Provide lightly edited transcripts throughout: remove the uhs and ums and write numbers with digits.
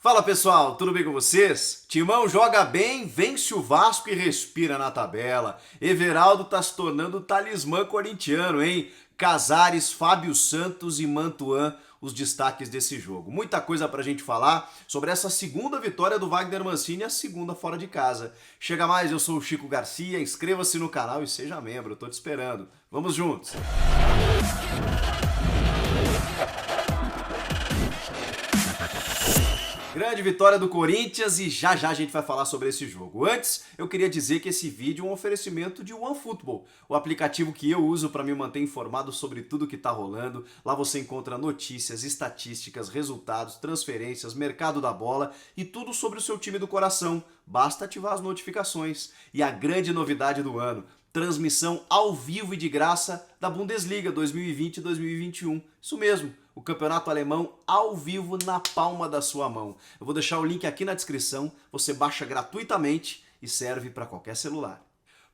Fala pessoal, tudo bem com vocês? Timão joga bem, vence o Vasco e respira na tabela. Everaldo tá se tornando o talismã corintiano, hein? Casares, Fábio Santos e Mantuan, os destaques desse jogo. Muita coisa pra gente falar sobre essa segunda vitória do Wagner Mancini, a segunda fora de casa. Chega mais, eu sou o Chico Garcia, inscreva-se no canal e seja membro, eu tô te esperando. Vamos juntos! Grande vitória do Corinthians e já já a gente vai falar sobre esse jogo. Antes, eu queria dizer que esse vídeo é um oferecimento de OneFootball, o aplicativo que eu uso para me manter informado sobre tudo que está rolando. Lá você encontra notícias, estatísticas, resultados, transferências, mercado da bola e tudo sobre o seu time do coração. Basta ativar as notificações. E a grande novidade do ano, transmissão ao vivo e de graça da Bundesliga 2020-2021. Isso mesmo, o campeonato alemão ao vivo na palma da sua mão. Eu vou deixar o link aqui na descrição, você baixa gratuitamente e serve para qualquer celular.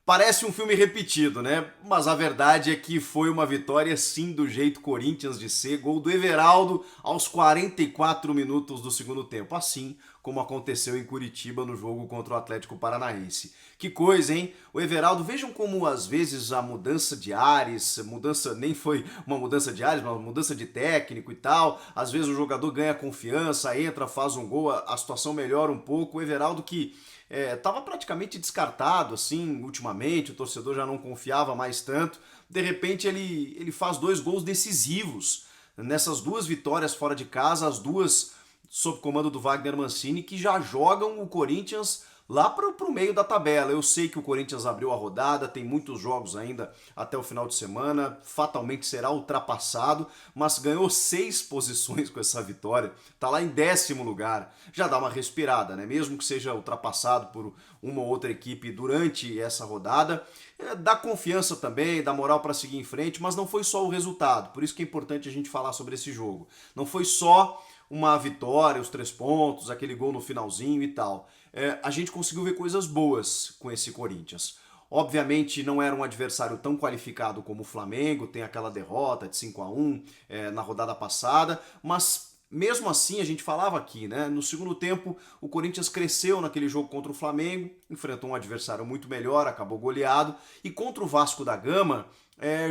Parece um filme repetido, né? Mas a verdade é que foi uma vitória sim do jeito Corinthians de ser, gol do Everaldo aos 44 minutos do segundo tempo, assim como aconteceu em Curitiba no jogo contra o Atlético Paranaense. Que coisa, hein? O Everaldo, vejam como às vezes a mudança de ares, nem foi uma mudança de ares, mas uma mudança de técnico e tal, às vezes o jogador ganha confiança, entra, faz um gol, a situação melhora um pouco. O Everaldo que estava praticamente descartado assim ultimamente, o torcedor já não confiava mais tanto. De repente ele faz dois gols decisivos nessas duas vitórias fora de casa, as duas sob comando do Wagner Mancini, que já jogam o Corinthians lá para o meio da tabela. Eu sei que o Corinthians abriu a rodada, tem muitos jogos ainda até o final de semana, fatalmente será ultrapassado, mas ganhou 6 posições com essa vitória, tá lá em 10º lugar. Já dá uma respirada, né? Mesmo que seja ultrapassado por uma ou outra equipe durante essa rodada, dá confiança também, dá moral para seguir em frente, mas não foi só o resultado, por isso que é importante a gente falar sobre esse jogo. Não foi só uma vitória, os 3 pontos, aquele gol no finalzinho e tal. A gente conseguiu ver coisas boas com esse Corinthians. Obviamente não era um adversário tão qualificado como o Flamengo, tem aquela derrota de 5-1 na rodada passada, mas mesmo assim a gente falava aqui, né? No segundo tempo o Corinthians cresceu naquele jogo contra o Flamengo, enfrentou um adversário muito melhor, acabou goleado, e contra o Vasco da Gama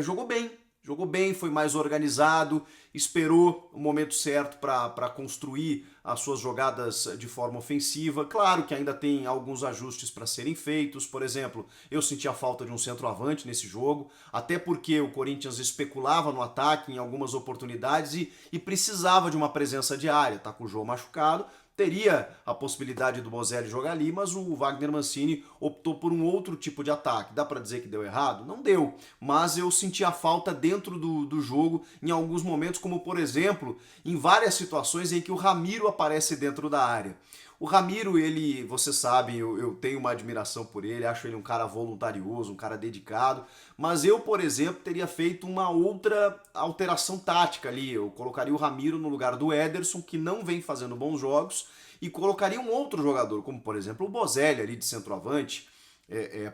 jogou bem. Jogou bem, foi mais organizado, esperou o momento certo para construir as suas jogadas de forma ofensiva. Claro que ainda tem alguns ajustes para serem feitos. Por exemplo, eu senti a falta de um centroavante nesse jogo, até porque o Corinthians especulava no ataque em algumas oportunidades e precisava de uma presença diária. Tá com o Jô machucado, teria a possibilidade do Bozelli jogar ali, mas o Wagner Mancini optou por um outro tipo de ataque. Dá para dizer que deu errado? Não deu, mas eu senti a falta dentro do jogo em alguns momentos, como por exemplo, em várias situações em que o Ramiro aparece dentro da área. O Ramiro, ele, você sabe, eu tenho uma admiração por ele, acho ele um cara voluntarioso, um cara dedicado, mas eu, por exemplo, teria feito uma outra alteração tática ali. Eu colocaria o Ramiro no lugar do Ederson, que não vem fazendo bons jogos, e colocaria um outro jogador, como por exemplo o Bozelli ali de centroavante,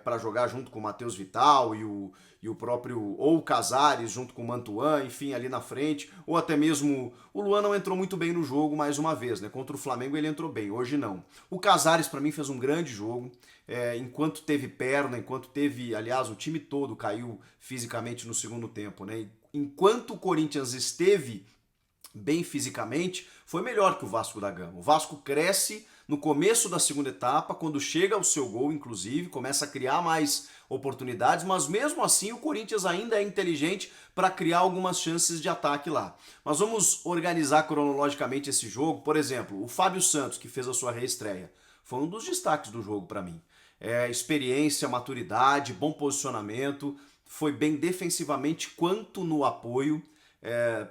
para jogar junto com o Matheus Vital e o próprio, ou o Casares junto com o Mantuan, enfim, ali na frente, ou até mesmo o Luan não entrou muito bem no jogo mais uma vez, né? Contra o Flamengo ele entrou bem, hoje não. O Casares para mim fez um grande jogo, enquanto teve perna, enquanto teve, aliás, o time todo caiu fisicamente no segundo tempo, né? Enquanto o Corinthians esteve bem fisicamente, foi melhor que o Vasco da Gama. O Vasco cresce no começo da segunda etapa, quando chega ao seu gol, inclusive, começa a criar mais oportunidades, mas mesmo assim o Corinthians ainda é inteligente para criar algumas chances de ataque lá. Mas vamos organizar cronologicamente esse jogo. Por exemplo, o Fábio Santos, que fez a sua reestreia, foi um dos destaques do jogo para mim. Experiência, maturidade, bom posicionamento, foi bem defensivamente quanto no apoio.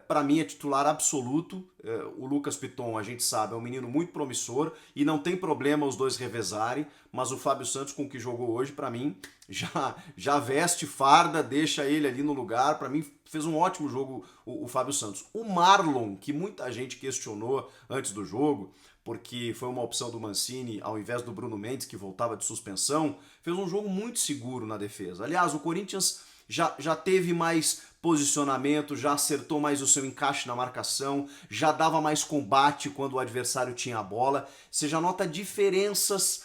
Para mim é titular absoluto. O Lucas Piton, a gente sabe, é um menino muito promissor e não tem problema os dois revezarem, mas o Fábio Santos, com o que jogou hoje, para mim já veste farda, deixa ele ali no lugar. Para mim fez um ótimo jogo o Fábio Santos. O Marlon, que muita gente questionou antes do jogo, porque foi uma opção do Mancini ao invés do Bruno Mendes, que voltava de suspensão, fez um jogo muito seguro na defesa. Aliás, o Corinthians já teve mais posicionamento, já acertou mais o seu encaixe na marcação, já dava mais combate quando o adversário tinha a bola. Você já nota diferenças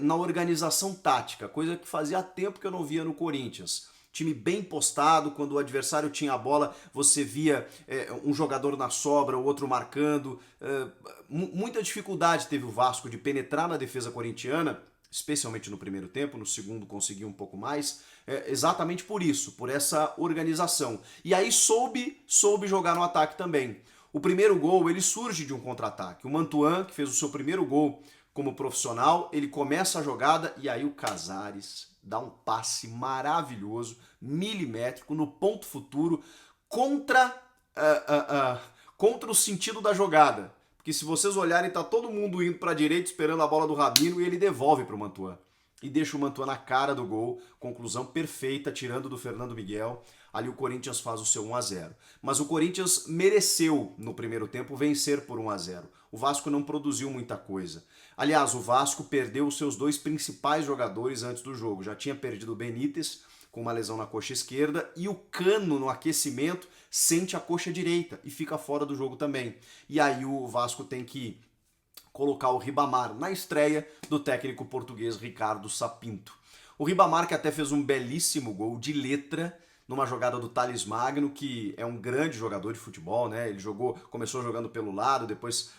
na organização tática, coisa que fazia tempo que eu não via no Corinthians. Time bem postado, quando o adversário tinha a bola, você via um jogador na sobra, o outro marcando. Muita dificuldade teve o Vasco de penetrar na defesa corintiana, especialmente no primeiro tempo, no segundo conseguiu um pouco mais, exatamente por isso, por essa organização. E aí soube jogar no ataque também. O primeiro gol, ele surge de um contra-ataque. O Mantuan, que fez o seu primeiro gol como profissional, ele começa a jogada e aí o Casares dá um passe maravilhoso, milimétrico, no ponto futuro, contra o sentido da jogada. Porque se vocês olharem, tá todo mundo indo para a direita esperando a bola do Rabino e ele devolve para o Mantuan. E deixa o Mantuan na cara do gol, conclusão perfeita, tirando do Fernando Miguel. Ali o Corinthians faz o seu 1-0. Mas o Corinthians mereceu, no primeiro tempo, vencer por 1-0. O Vasco não produziu muita coisa. Aliás, o Vasco perdeu os seus dois principais jogadores antes do jogo. Já tinha perdido o Benítez, com uma lesão na coxa esquerda, e o Cano, no aquecimento, sente a coxa direita e fica fora do jogo também. E aí o Vasco tem que colocar o Ribamar na estreia do técnico português Ricardo Sapinto. O Ribamar, que até fez um belíssimo gol de letra numa jogada do Thales Magno, que é um grande jogador de futebol, né? Ele começou jogando pelo lado, depois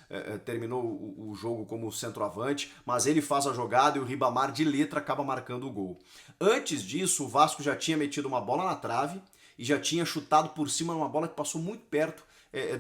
terminou o jogo como centroavante, mas ele faz a jogada e o Ribamar de letra acaba marcando o gol. Antes disso, o Vasco já tinha metido uma bola na trave e já tinha chutado por cima numa bola que passou muito perto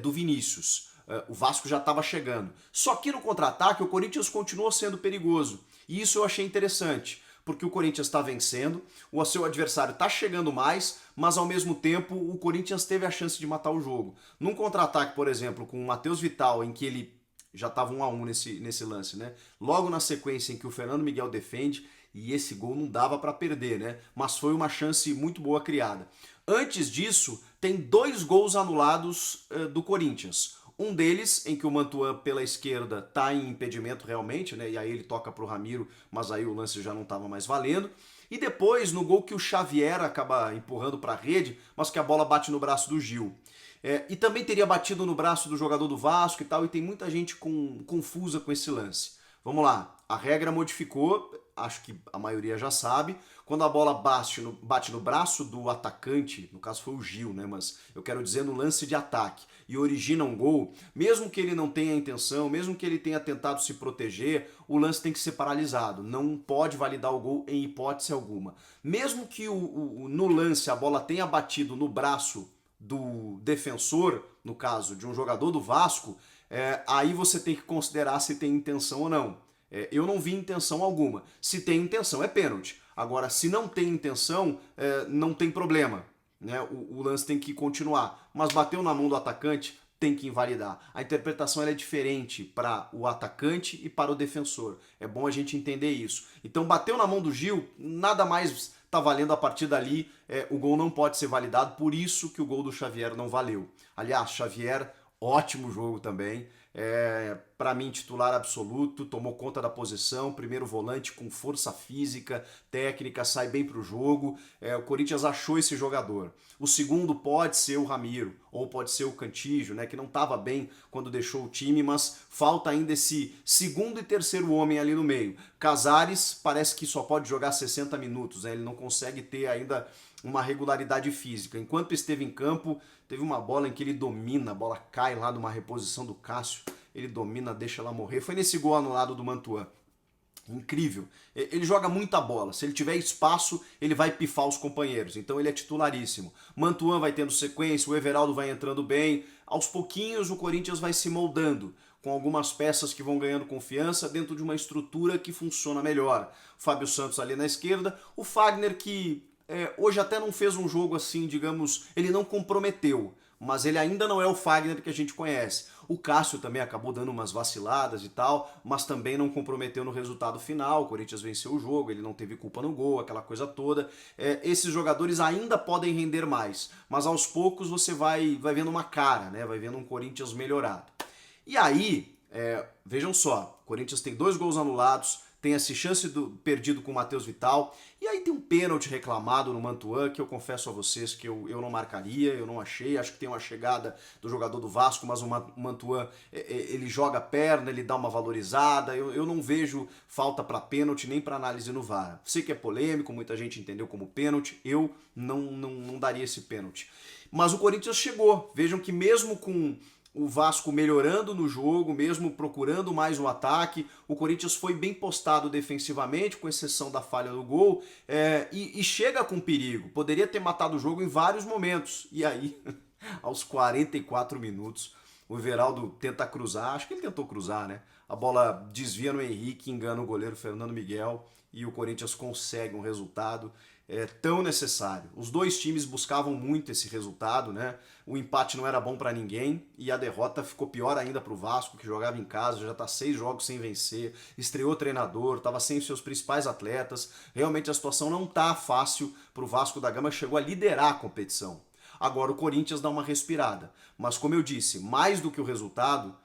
do Vinícius. O Vasco já estava chegando. Só que no contra-ataque o Corinthians continuou sendo perigoso. E isso eu achei interessante, porque o Corinthians está vencendo, o seu adversário está chegando mais, mas ao mesmo tempo o Corinthians teve a chance de matar o jogo. Num contra-ataque, por exemplo, com o Matheus Vital, em que ele já estava 1-1 nesse lance, né? Logo na sequência em que o Fernando Miguel defende, e esse gol não dava para perder, né? Mas foi uma chance muito boa criada. Antes disso, tem 2 gols anulados do Corinthians. Um deles, em que o Mantuan pela esquerda está em impedimento realmente, né? E aí ele toca para o Ramiro, mas aí o lance já não estava mais valendo. E depois, no gol que o Xavier acaba empurrando para a rede, mas que a bola bate no braço do Gil. E também teria batido no braço do jogador do Vasco e tal, e tem muita gente confusa com esse lance. Vamos lá, a regra modificou, acho que a maioria já sabe, quando a bola bate no braço do atacante, no caso foi o Gil, né? Mas eu quero dizer no lance de ataque, e origina um gol, mesmo que ele não tenha intenção, mesmo que ele tenha tentado se proteger, o lance tem que ser paralisado, não pode validar o gol em hipótese alguma. Mesmo que no lance a bola tenha batido no braço do defensor, no caso de um jogador do Vasco, aí você tem que considerar se tem intenção ou não. Eu não vi intenção alguma. Se tem intenção, é pênalti. Agora, se não tem intenção, não tem problema, né? O lance tem que continuar. Mas bateu na mão do atacante, tem que invalidar. A interpretação é diferente para o atacante e para o defensor. É bom a gente entender isso. Então, bateu na mão do Gil, nada mais está valendo a partir dali. O gol não pode ser validado, por isso que o gol do Xavier não valeu. Aliás, Xavier, ótimo jogo também. Para mim, titular absoluto, tomou conta da posição, primeiro volante com força física, técnica, sai bem para o jogo. O Corinthians achou esse jogador. O segundo pode ser o Ramiro, ou pode ser o Cantígio, né, que não estava bem quando deixou o time, mas falta ainda esse segundo e terceiro homem ali no meio. Casares parece que só pode jogar 60 minutos, né, ele não consegue ter ainda uma regularidade física. Enquanto esteve em campo, teve uma bola em que ele domina, a bola cai lá numa reposição do Cássio, ele domina, deixa ela morrer. Foi nesse gol anulado do Mantuan. Incrível. Ele joga muita bola. Se ele tiver espaço, ele vai pifar os companheiros. Então ele é titularíssimo. Mantuan vai tendo sequência, o Everaldo vai entrando bem. Aos pouquinhos o Corinthians vai se moldando, com algumas peças que vão ganhando confiança dentro de uma estrutura que funciona melhor. O Fábio Santos ali na esquerda, o Fagner que hoje até não fez um jogo assim, digamos, ele não comprometeu, mas ele ainda não é o Fagner que a gente conhece. O Cássio também acabou dando umas vaciladas e tal, mas também não comprometeu no resultado final. O Corinthians venceu o jogo, ele não teve culpa no gol, aquela coisa toda. Esses jogadores ainda podem render mais, mas aos poucos você vai vendo uma cara, né? Vai vendo um Corinthians melhorado. E aí, vejam só, o Corinthians tem 2 gols anulados, tem essa chance perdido com o Matheus Vital, e aí tem um pênalti reclamado no Mantuan, que eu confesso a vocês que eu não marcaria, eu não achei, acho que tem uma chegada do jogador do Vasco, mas o Mantuan, ele joga a perna, ele dá uma valorizada, eu não vejo falta para pênalti nem para análise no VAR. Sei que é polêmico, muita gente entendeu como pênalti, eu não daria esse pênalti. Mas o Corinthians chegou, vejam que mesmo com o Vasco melhorando no jogo, mesmo procurando mais o ataque, o Corinthians foi bem postado defensivamente, com exceção da falha do gol, e chega com perigo. Poderia ter matado o jogo em vários momentos. E aí, aos 44 minutos, o Everaldo tenta cruzar, acho que ele tentou cruzar, né? A bola desvia no Henrique, engana o goleiro Fernando Miguel, e o Corinthians consegue um resultado tão necessário. Os dois times buscavam muito esse resultado, né? O empate não era bom para ninguém e a derrota ficou pior ainda para o Vasco, que jogava em casa, já está 6 jogos sem vencer, estreou treinador, estava sem os seus principais atletas. Realmente a situação não tá fácil para o Vasco da Gama, chegou a liderar a competição. Agora o Corinthians dá uma respirada, mas como eu disse, mais do que o resultado,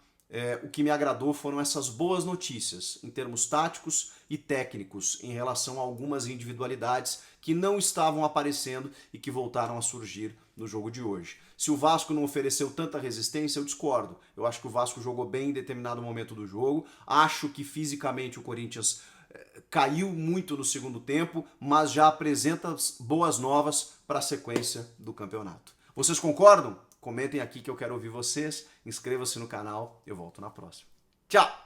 o que me agradou foram essas boas notícias em termos táticos e técnicos em relação a algumas individualidades que não estavam aparecendo e que voltaram a surgir no jogo de hoje. Se o Vasco não ofereceu tanta resistência, eu discordo. Eu acho que o Vasco jogou bem em determinado momento do jogo. Acho que fisicamente o Corinthians caiu muito no segundo tempo, mas já apresenta boas novas para a sequência do campeonato. Vocês concordam? Comentem aqui que eu quero ouvir vocês. Inscreva-se no canal. Eu volto na próxima. Tchau!